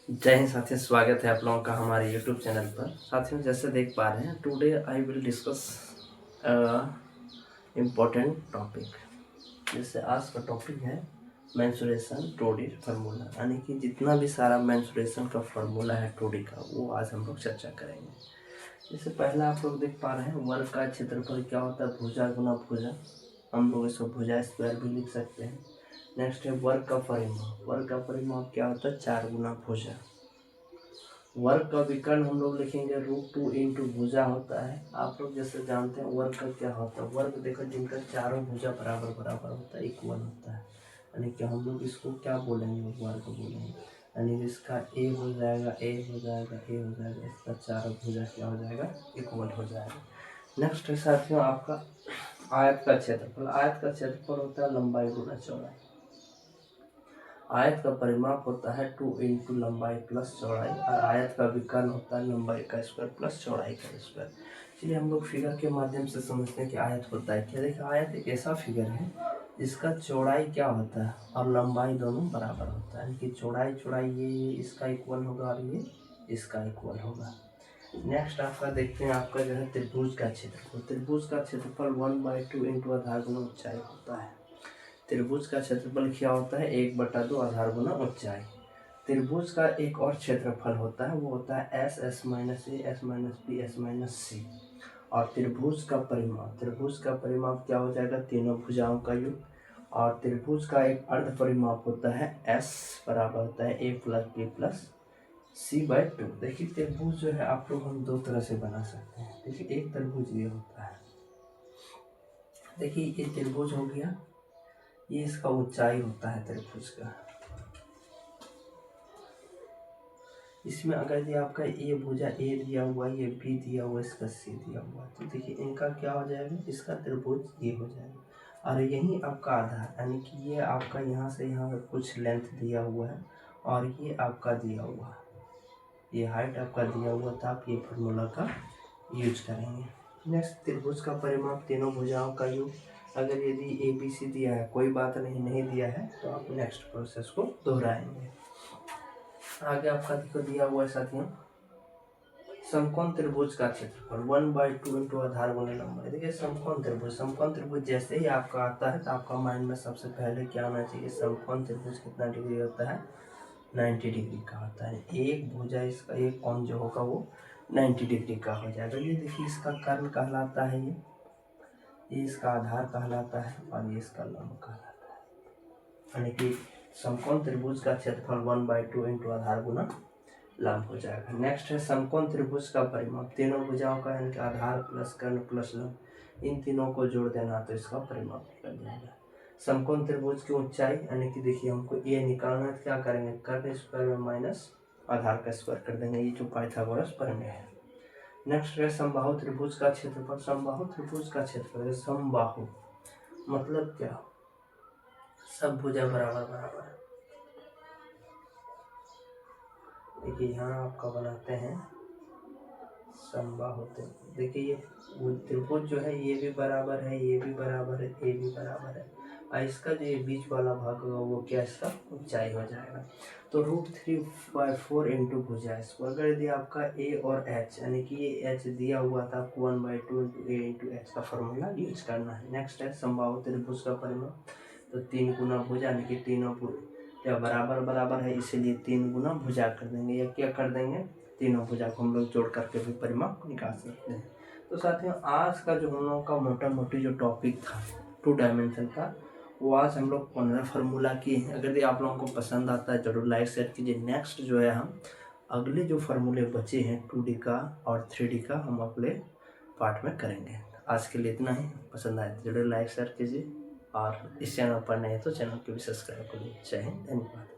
जय हिंद साथियों, स्वागत है आप लोगों का हमारे YouTube चैनल पर। साथियों, जैसे देख पा रहे हैं, today I will discuss important topic. जैसे आज का टॉपिक है मेंसुरेशन 2D फार्मूला, यानी कि जितना भी सारा मेंसुरेशन का फार्मूला है 2D का, वो आज हम लोग चर्चा करेंगे। जैसे पहला आप लोग देख पा रहे हैं, वर्ग का क्षेत्रफल क्या होता है, भुजा गुना भुजा। हम लोग इसको भुजा स्क्वायर भी लिख सकते हैं। नेक्स्ट है वर्ग का परिमाप। वर्ग का परिमाप क्या होता है, 4 गुना भुजा। वर्ग का विकर्ण हम लोग लिखेंगे √2 इंटू भुजा होता है। आप लोग जैसे जानते हैं वर्ग का क्या होता है, वर्ग देखो जिनका चारों भुजा बराबर बराबर होता है, इक्वल होता है, यानी कि हम लोग इसको क्या बोलेंगे, वर्ग बोलेंगे। यानी इसका ए हो जाएगा, ए हो जाएगा, ए हो जाएगा, इसका चारों भुजा क्या हो जाएगा, इक्वल हो जाएगा। नेक्स्ट है साथियों आपका आयत का क्षेत्रफल। आयत का क्षेत्रफल होता है लंबाई गुना चौड़ाई। आयत का परिमाप होता है 2 इंटू लंबाई प्लस चौड़ाई, और आयत का विकर्ण होता है लंबाई का स्क्वायर प्लस चौड़ाई का स्क्वायर। चलिए हम लोग फिगर के माध्यम से समझते हैं कि आयत होता है क्या। देखिए, आयत एक ऐसा फिगर है जिसका चौड़ाई क्या होता है और लंबाई दोनों बराबर होता है, यानी कि चौड़ाई चौड़ाई ये इसका इक्वल होगा और ये इसका इक्वल होगा। नेक्स्ट आपका देखते हैं, आपका जो है त्रिभुज का क्षेत्रफल। त्रिभुज का क्षेत्रफल 1/2 इंटू आधार गुना ऊंचाई होता है। त्रिभुज का क्षेत्रफल क्या होता है, 1/2 आधार गुना ऊंचाई। त्रिभुज का एक और क्षेत्रफल होता है, वो होता है S, S minus A, S minus B, S minus C. और त्रिभुज का परिमाप, त्रिभुज का परिमाप क्या हो जाएगा, तीनों भुजाओं का योग। और त्रिभुज का एक अर्ध परिमाप होता है एस बराबर होता है ए प्लस बी प्लस C/2। देखिए त्रिभुज जो है आप लोग हम दो तरह से बना सकते हैं। देखिए एक त्रिभुज ये होता है, देखिए ये त्रिभुज हो गया, ये इसका ऊंचाई होता है त्रिभुज का। इसमें अगर ये आपका ए भुजा ए दिया हुआ, ये बी दिया हुआ, इसका सी दिया हुआ, तो देखिए इनका क्या हो जाएगा, इसका त्रिभुज ये हो जाएगा। और यही आपका आधार, यानी कि ये आपका यहाँ से यहाँ पर कुछ लेंथ दिया हुआ है और ये आपका दिया हुआ है, ये हाइट आपका दिया हुआ था। आप ये फार्मूला का यूज करेंगे। नेक्स्ट त्रिभुज का परिमाप तीनों भुजाओं का योग। अगर यदि ए बी सी दिया है, कोई बात नहीं, नहीं दिया है तो आप नेक्स्ट प्रोसेस को दोहराएंगे। आगे आपका देखो दिया हुआ है साथियों, समकोण त्रिभुज का क्षेत्रफल 1/2 इंटू आधार गुना लंबाई। देखिए समकोण त्रिभुज, समकोण त्रिभुज जैसे ही आपका आता है तो आपका माइंड में सबसे पहले क्या आना चाहिए, समकोण त्रिभुज कितना डिग्री होता है, 90 डिग्री का होता है। एक भुजा इसका एक कोण जो होगा वो 90 डिग्री का हो जाएगा। ये देखिए इसका कर्ण कहलाता है, ये इसका आधार कहलाता है और ये इसका लंब कहलाता है। यानी कि समकोण त्रिभुज का क्षेत्रफल 1/2 इंटू आधार गुना लंब हो जाएगा। नेक्स्ट है समकोण त्रिभुज का परिमाप, तीनों भुजाओं का, यानी कि आधार प्लस कर्ण प्लस लंब, इन तीनों को जोड़ देना तो इसका परिमाप निकल जाएगा। समकोण त्रिभुज की ऊंचाई, यानी कि देखिए हमको ए निकालना है, क्या करेंगे, कर्ण स्क्वायर में माइनस आधार का स्क्वायर कर देंगे, ये जो पाइथागोरस प्रमेय है। नेक्स्ट है समबाहु त्रिभुज का क्षेत्रफल। समबाहु त्रिभुज का क्षेत्रफल, समबाहु मतलब क्या, सब भुजा बराबर बराबर। देखिए यहाँ आपका बनाते हैं समबाहु त्रिभुज। देखिए ये त्रिभुज जो है ये भी बराबर है, ये भी बराबर है, ये भी बराबर है, और इसका जो ये बीच वाला भाग होगा वो क्या, इसका ऊंचाई हो जाएगा। तो √3/4 इंटू भुजा स्क्वायर। अगर यदि आपका ए और एच, यानी कि ये एच दिया हुआ था, आपको 1/2 इंटू ए इंटू एच का फॉर्मूला यूज करना है। नेक्स्ट है समबाहु त्रिभुज का परिमाप, तो 3 गुना भुजा, यानी कि तीनों क्या बराबर बराबर है, इसीलिए 3 गुना भुजा कर देंगे, या क्या कर देंगे, तीनों भुजा को हम लोग जोड़ करके भी परिमाप निकाल सकते हैं। तो साथियों आज का जो हम लोगों का मोटा मोटी जो टॉपिक था 2 डायमेंशन का, वो आज हम लोग 15 फार्मूला किए हैं। अगर ये आप लोगों को पसंद आता है जरूर लाइक शेयर कीजिए। नेक्स्ट जो है हम अगले जो फार्मूले बचे हैं 2D का और 3D का, हम अगले पार्ट में करेंगे। आज के लिए इतना ही। पसंद आए तो जरूर लाइक शेयर कीजिए, और इस चैनल पर नए तो चैनल को भी सब्सक्राइब करिए। जय हिंद, धन्यवाद।